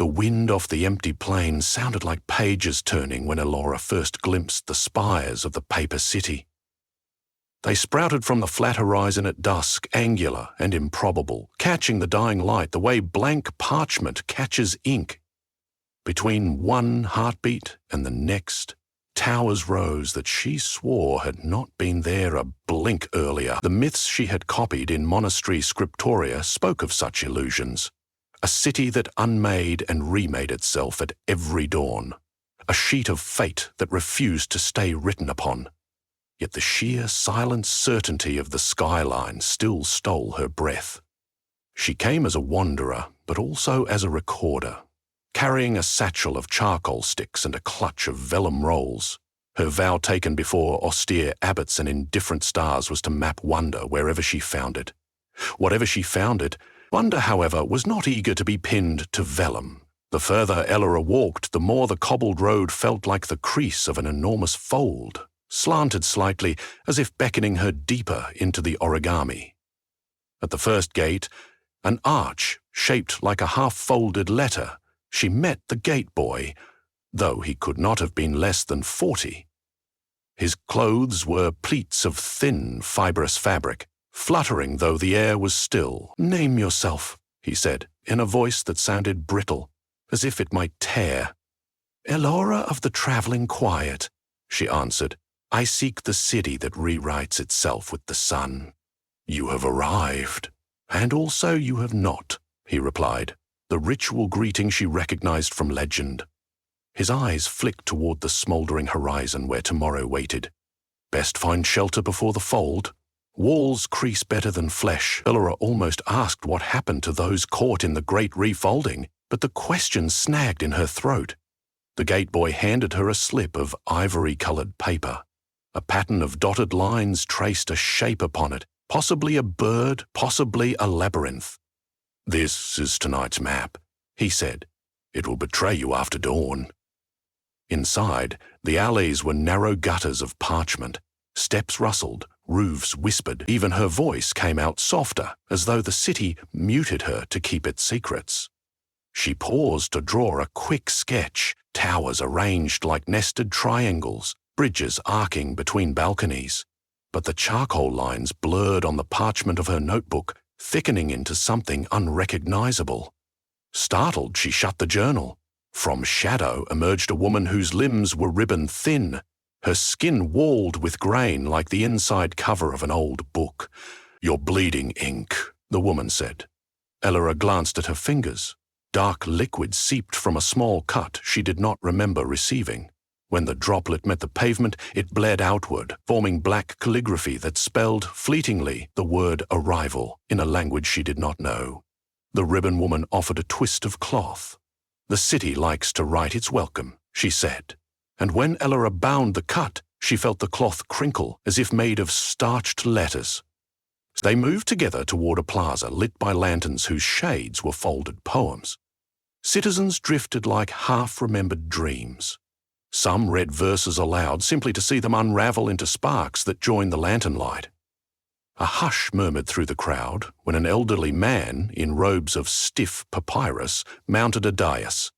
wind off the empty plain sounded like pages turning when Elora first glimpsed the spires of the paper city. They sprouted from the flat horizon at dusk, angular and improbable, catching the dying light the way blank parchment catches ink. Between one heartbeat and the next, towers rose that she swore had not been there a blink earlier. The myths she had copied in monastery scriptoria spoke of such illusions. A city that unmade and remade itself at every dawn. A sheet of fate that refused to stay written upon. Yet the sheer silent certainty of the skyline still stole her breath. She came as a wanderer, but also as a recorder, carrying a satchel of charcoal sticks and a clutch of vellum rolls. Her vow taken before austere abbots and indifferent stars was to map wonder wherever she found it. Whatever she found it, wonder, however, was not eager to be pinned to vellum. The further Elora walked, the more the cobbled road felt like the crease of an enormous fold, slanted slightly as if beckoning her deeper into the origami. At the first gate, an arch shaped like a half-folded letter, she met the gate boy, though he could not have been less than 40. His clothes were pleats of thin, fibrous fabric, fluttering though the air was still. "Name yourself," he said, in a voice that sounded brittle, as if it might tear. "Elora of the travelling quiet," she answered. "I seek the city that rewrites itself with the sun." "You have arrived, and also you have not," he replied, the ritual greeting she recognized from legend. His eyes flicked toward the smoldering horizon where tomorrow waited. "Best find shelter before the fold. Walls crease better than flesh." Elora almost asked what happened to those caught in the great refolding, but the question snagged in her throat. The gate boy handed her a slip of ivory-colored paper. A pattern of dotted lines traced a shape upon it, possibly a bird, possibly a labyrinth. "This is tonight's map," he said. "It will betray you after dawn." Inside, the alleys were narrow gutters of parchment. Steps rustled, roofs whispered. Even her voice came out softer, as though the city muted her to keep its secrets. She paused to draw a quick sketch, towers arranged like nested triangles, bridges arcing between balconies. But the charcoal lines blurred on the parchment of her notebook, thickening into something unrecognizable. Startled, she shut the journal. From shadow emerged a woman whose limbs were ribbon-thin, her skin walled with grain like the inside cover of an old book. "You're bleeding ink," the woman said. Elora glanced at her fingers. Dark liquid seeped from a small cut she did not remember receiving. When the droplet met the pavement, it bled outward, forming black calligraphy that spelled, fleetingly, the word arrival in a language she did not know. The ribbon woman offered a twist of cloth. "The city likes to write its welcome," she said. And when Elora bound the cut, she felt the cloth crinkle as if made of starched letters. They moved together toward a plaza lit by lanterns whose shades were folded poems. Citizens drifted like half-remembered dreams. Some read verses aloud simply to see them unravel into sparks that joined the lantern light. A hush murmured through the crowd when an elderly man in robes of stiff papyrus mounted a dais.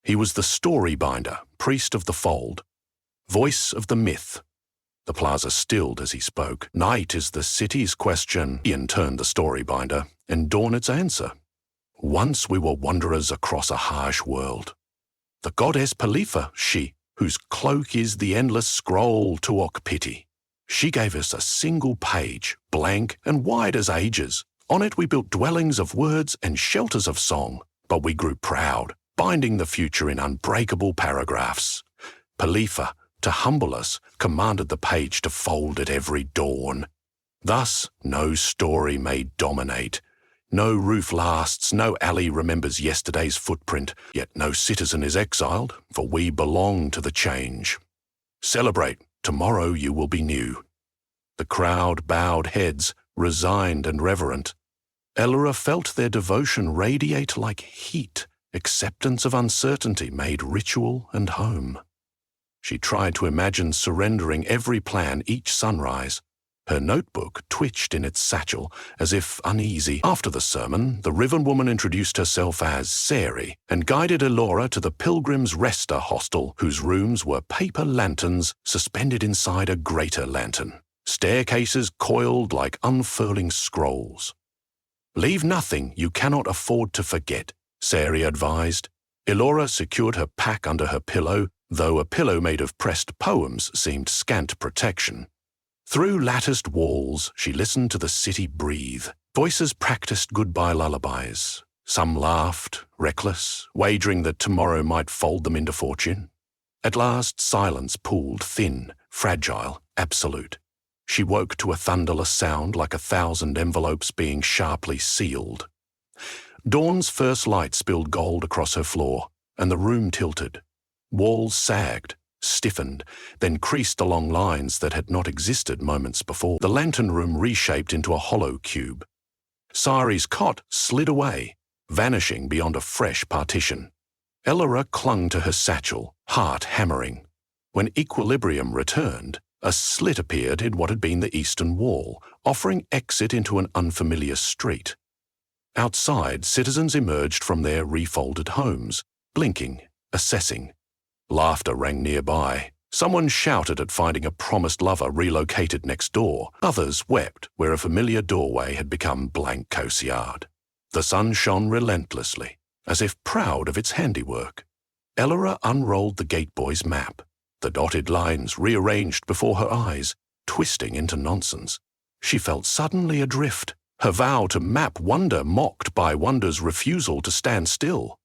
He was the story binder, priest of the fold, voice of the myth. The plaza stilled as he spoke. "Night is the city's question," Ian turned the story binder, "and dawn its answer. Once we were wanderers across a harsh world. The goddess Palifa, she, whose cloak is the endless scroll Tuok Pity. She gave us a single page, blank and wide as ages. On it we built dwellings of words and shelters of song, but we grew proud, binding the future in unbreakable paragraphs. Palifa, to humble us, commanded the page to fold at every dawn. Thus, no story may dominate. No roof lasts, no alley remembers yesterday's footprint, yet no citizen is exiled, for we belong to the change. Celebrate, tomorrow you will be new." The crowd bowed heads, resigned and reverent. Elora felt their devotion radiate like heat, acceptance of uncertainty made ritual and home. She tried to imagine surrendering every plan each sunrise, Her notebook twitched in its satchel, as if uneasy. After the sermon, the Riven woman introduced herself as Sari and guided Elora to the Pilgrim's Rester hostel, whose rooms were paper lanterns suspended inside a greater lantern, staircases coiled like unfurling scrolls. "Leave nothing you cannot afford to forget," Sari advised. Elora secured her pack under her pillow, though a pillow made of pressed poems seemed scant protection. Through latticed walls, she listened to the city breathe. Voices practiced goodbye lullabies. Some laughed, reckless, wagering that tomorrow might fold them into fortune. At last, silence pooled thin, fragile, absolute. She woke to a thunderless sound like 1,000 envelopes being sharply sealed. Dawn's first light spilled gold across her floor, and the room tilted. Walls sagged, stiffened, then creased along lines that had not existed moments before. The lantern room reshaped into a hollow cube. Sari's cot slid away, vanishing beyond a fresh partition. Elora clung to her satchel, heart hammering. When equilibrium returned, a slit appeared in what had been the eastern wall, offering exit into an unfamiliar street. Outside, citizens emerged from their refolded homes, blinking, assessing. Laughter rang nearby. Someone shouted at finding a promised lover relocated next door. Others wept where a familiar doorway had become blank courtyard. The sun shone relentlessly, as if proud of its handiwork. Elora unrolled the gateboy's map, the dotted lines rearranged before her eyes, twisting into nonsense. She felt suddenly adrift, her vow to map wonder mocked by wonder's refusal to stand still.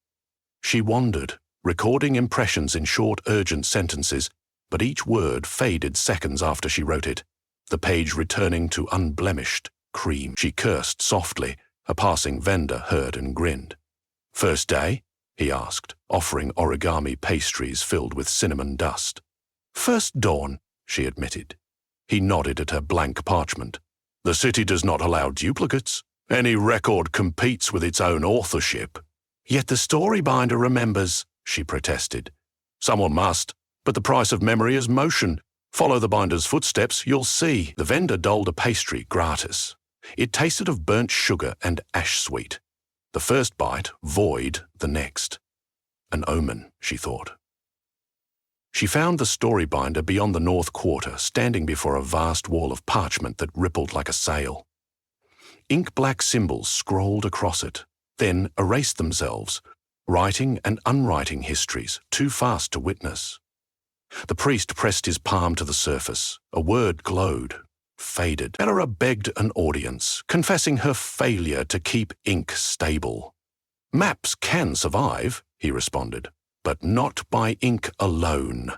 She wandered, recording impressions in short, urgent sentences, but each word faded seconds after she wrote it, the page returning to unblemished cream. She cursed softly. A passing vendor heard and grinned. "First day?" he asked, offering origami pastries filled with cinnamon dust. "First dawn," she admitted. He nodded at her blank parchment. "The city does not allow duplicates. Any record competes with its own authorship." "Yet the storybinder remembers," she protested. "Someone must, but the price of memory is motion. Follow the binder's footsteps, you'll see." The vendor doled a pastry gratis. It tasted of burnt sugar and ash sweet. The first bite, void the next. An omen, she thought. She found the storybinder beyond the north quarter, standing before a vast wall of parchment that rippled like a sail. Ink-black symbols scrolled across it, then erased themselves, writing and unwriting histories too fast to witness. The priest pressed his palm to the surface. A word glowed, faded. Elora begged an audience, confessing her failure to keep ink stable. "Maps can survive," he responded, "but not by ink alone.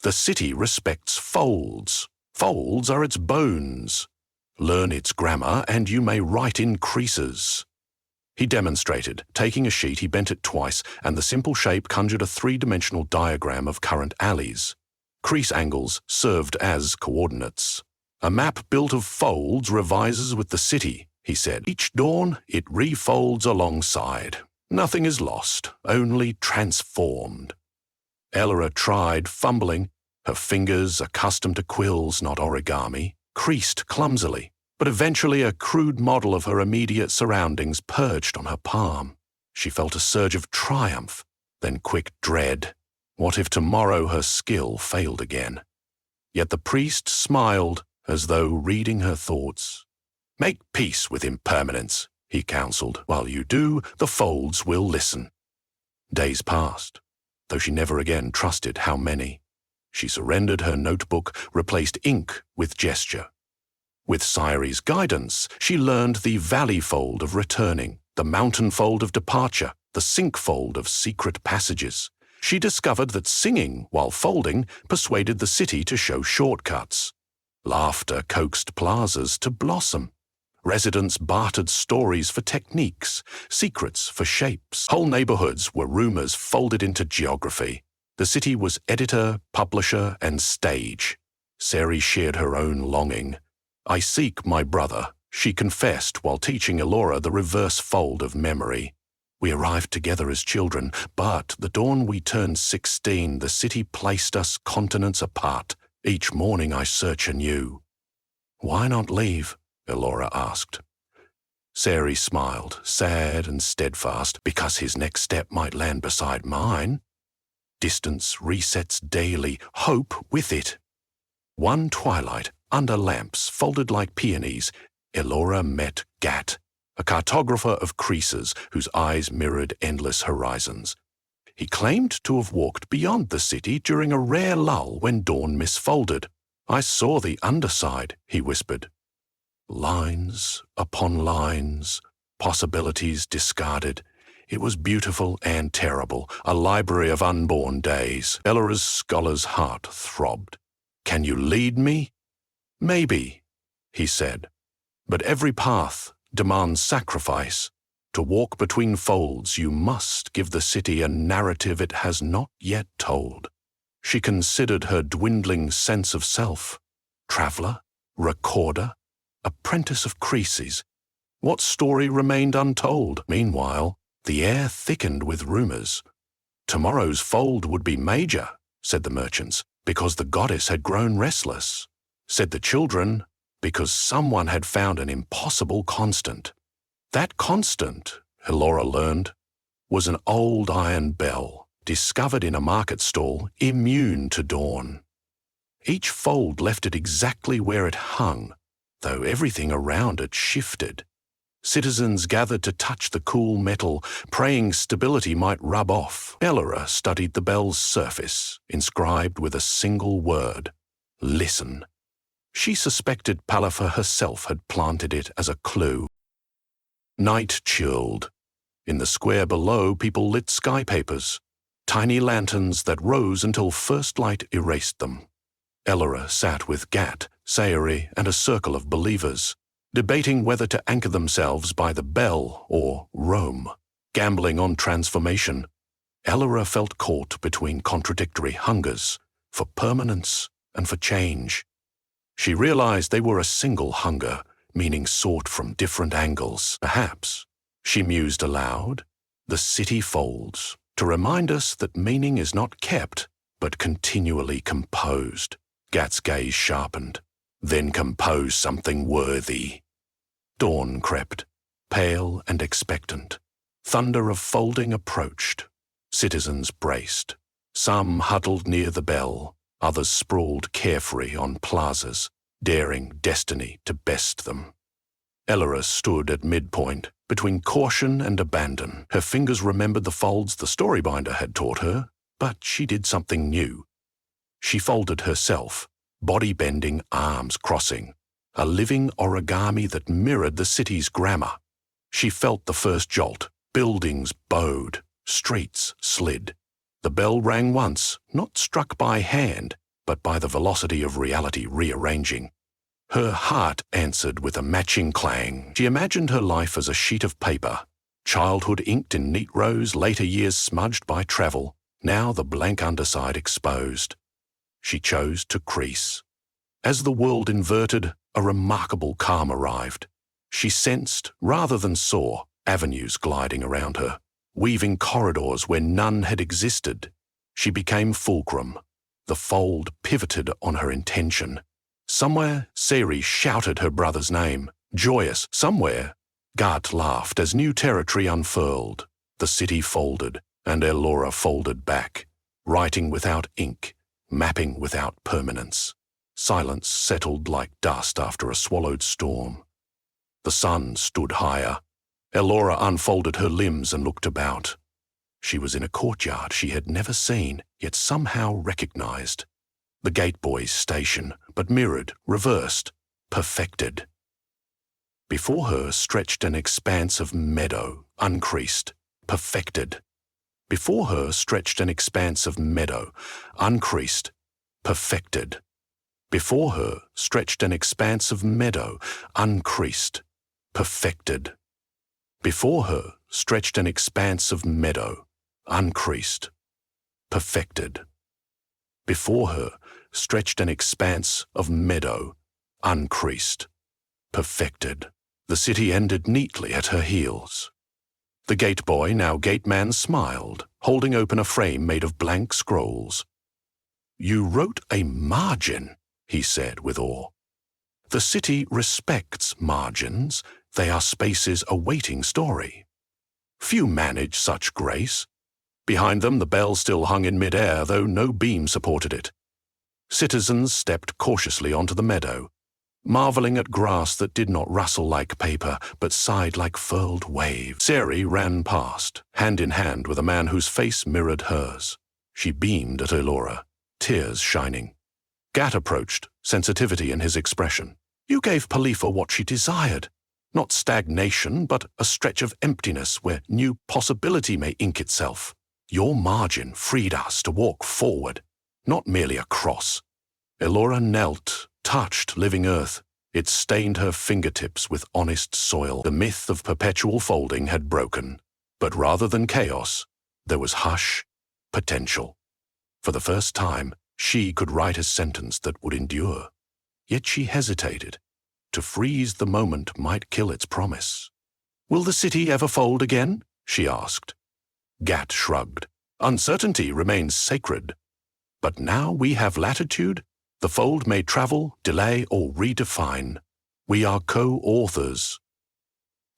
The city respects folds. Folds are its bones. Learn its grammar and you may write in creases." He demonstrated. Taking a sheet, he bent it twice, and the simple shape conjured a three-dimensional diagram of current alleys. Crease angles served as coordinates. "A map built of folds revises with the city," he said. "Each dawn, it refolds alongside. Nothing is lost, only transformed." Elora tried, fumbling. Her fingers, accustomed to quills, not origami, creased clumsily. But eventually a crude model of her immediate surroundings perched on her palm. She felt a surge of triumph, then quick dread. What if tomorrow her skill failed again? Yet the priest smiled, as though reading her thoughts. "Make peace with impermanence," he counseled. "While you do, the folds will listen." Days passed, though she never again trusted how many. She surrendered her notebook, replaced ink with gesture. With Sari's guidance, she learned the valley fold of returning, the mountain fold of departure, the sink fold of secret passages. She discovered that singing, while folding, persuaded the city to show shortcuts. Laughter coaxed plazas to blossom. Residents bartered stories for techniques, secrets for shapes. Whole neighborhoods were rumors folded into geography. The city was editor, publisher, and stage. Sari shared her own longing. "I seek my brother," she confessed while teaching Elora the reverse fold of memory. "We arrived together as children, but the dawn we turned 16, the city placed us continents apart. Each morning I search anew." Why not leave? Elora asked. Sari smiled, sad and steadfast, because his next step might land beside mine. Distance resets daily, hope with it. One twilight, under lamps folded like peonies, Elora met Gat, a cartographer of creases whose eyes mirrored endless horizons. He claimed to have walked beyond the city during a rare lull when dawn misfolded. I saw the underside, he whispered. Lines upon lines, possibilities discarded. It was beautiful and terrible, a library of unborn days. Elora's scholar's heart throbbed. Can you lead me? Maybe, he said. But every path demands sacrifice. To walk between folds, you must give the city a narrative it has not yet told. She considered her dwindling sense of self. Traveller, recorder, apprentice of creases. What story remained untold? Meanwhile, the air thickened with rumours. Tomorrow's fold would be major, said the merchants, because the goddess had grown restless. Said the children, because someone had found an impossible constant. That constant, Elora learned, was an old iron bell, discovered in a market stall, immune to dawn. Each fold left it exactly where it hung, though everything around it shifted. Citizens gathered to touch the cool metal, praying stability might rub off. Elora studied the bell's surface, inscribed with a single word, listen. She suspected Palafa herself had planted it as a clue. Night chilled. In the square below, people lit sky papers, tiny lanterns that rose until first light erased them. Elora sat with Gat, Sayuri, and a circle of believers, debating whether to anchor themselves by the bell or Rome, gambling on transformation. Elora felt caught between contradictory hungers, for permanence and for change. She realized they were a single hunger, meaning sought from different angles. Perhaps, she mused aloud, the city folds, to remind us that meaning is not kept, but continually composed. Gat's gaze sharpened. Then compose something worthy. Dawn crept, pale and expectant. Thunder of folding approached. Citizens braced. Some huddled near the bell, others sprawled carefree on plazas, daring destiny to best them. Elora stood at midpoint, between caution and abandon. Her fingers remembered the folds the storybinder had taught her, but she did something new. She folded herself, body bending, arms crossing, a living origami that mirrored the city's grammar. She felt the first jolt. Buildings bowed, streets slid. The bell rang once, not struck by hand, but by the velocity of reality rearranging. Her heart answered with a matching clang. She imagined her life as a sheet of paper, childhood inked in neat rows, later years smudged by travel, now the blank underside exposed. She chose to crease. As the world inverted, a remarkable calm arrived. She sensed, rather than saw, avenues gliding around her, weaving corridors where none had existed. She became fulcrum. The fold pivoted on her intention. Somewhere, Sari shouted her brother's name, joyous. Somewhere, Gat laughed as new territory unfurled. The city folded, and Elora folded back, writing without ink, mapping without permanence. Silence settled like dust after a swallowed storm. The sun stood higher. Elora unfolded her limbs and looked about. She was in a courtyard she had never seen, yet somehow recognized. The gateboy's station, but mirrored, reversed, perfected. Before her stretched an expanse of meadow, uncreased, perfected. Before her stretched an expanse of meadow, uncreased, perfected. Before her stretched an expanse of meadow, uncreased, perfected. Before her stretched an expanse of meadow, uncreased, perfected. Before her stretched an expanse of meadow, uncreased, perfected. The city ended neatly at her heels. The gate boy, now gateman, smiled, holding open a frame made of blank scrolls. "You wrote a margin," he said with awe. The city respects margins. They are spaces awaiting story. Few manage such grace. Behind them, the bell still hung in mid-air, though no beam supported it. Citizens stepped cautiously onto the meadow, marveling at grass that did not rustle like paper, but sighed like furled waves. Seri ran past, hand in hand with a man whose face mirrored hers. She beamed at Elora, tears shining. Gat approached, sensitivity in his expression. You gave Palifa what she desired. Not stagnation, but a stretch of emptiness where new possibility may ink itself. Your margin freed us to walk forward, not merely across. Elora knelt, touched living earth. It stained her fingertips with honest soil. The myth of perpetual folding had broken. But rather than chaos, there was hush, potential. For the first time, she could write a sentence that would endure. Yet she hesitated. To freeze the moment might kill its promise. Will the city ever fold again? She asked. Gat shrugged. Uncertainty remains sacred. But now we have latitude. The fold may travel, delay, or redefine. We are co-authors.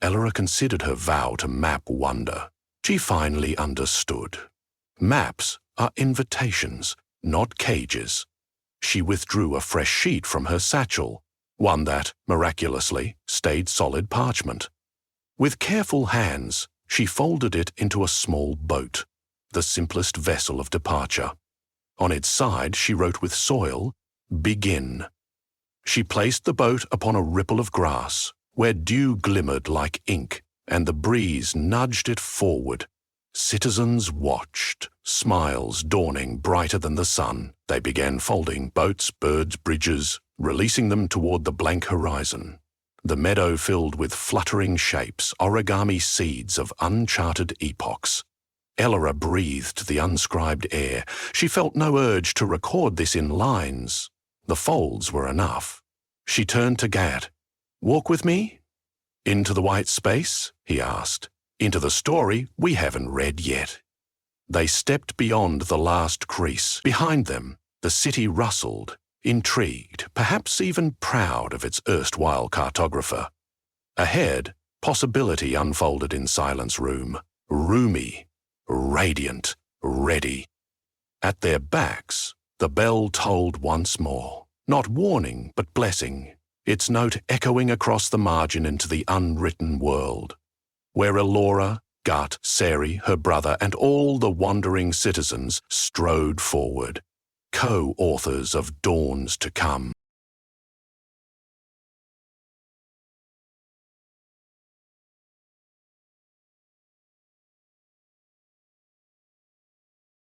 Elora considered her vow to map wonder. She finally understood. Maps are invitations, not cages. She withdrew a fresh sheet from her satchel, one that, miraculously, stayed solid parchment. With careful hands, she folded it into a small boat, the simplest vessel of departure. On its side, she wrote with soil, "Begin." She placed the boat upon a ripple of grass, where dew glimmered like ink, and the breeze nudged it forward. Citizens watched, smiles dawning brighter than the sun. They began folding boats, birds, bridges, releasing them toward the blank horizon. The meadow filled with fluttering shapes, origami seeds of uncharted epochs. Elora breathed the unscribed air. She felt no urge to record this in lines. The folds were enough. She turned to Gat. Walk with me? Into the white space? He asked. Into the story we haven't read yet. They stepped beyond the last crease. Behind them, the city rustled, intrigued, perhaps even proud of its erstwhile cartographer. Ahead, possibility unfolded in Silence Room, roomy, radiant, ready. At their backs, the bell tolled once more, not warning but blessing, its note echoing across the margin into the unwritten world, where Elora, Gut, Seri, her brother, and all the wandering citizens strode forward, co-authors of dawns to come.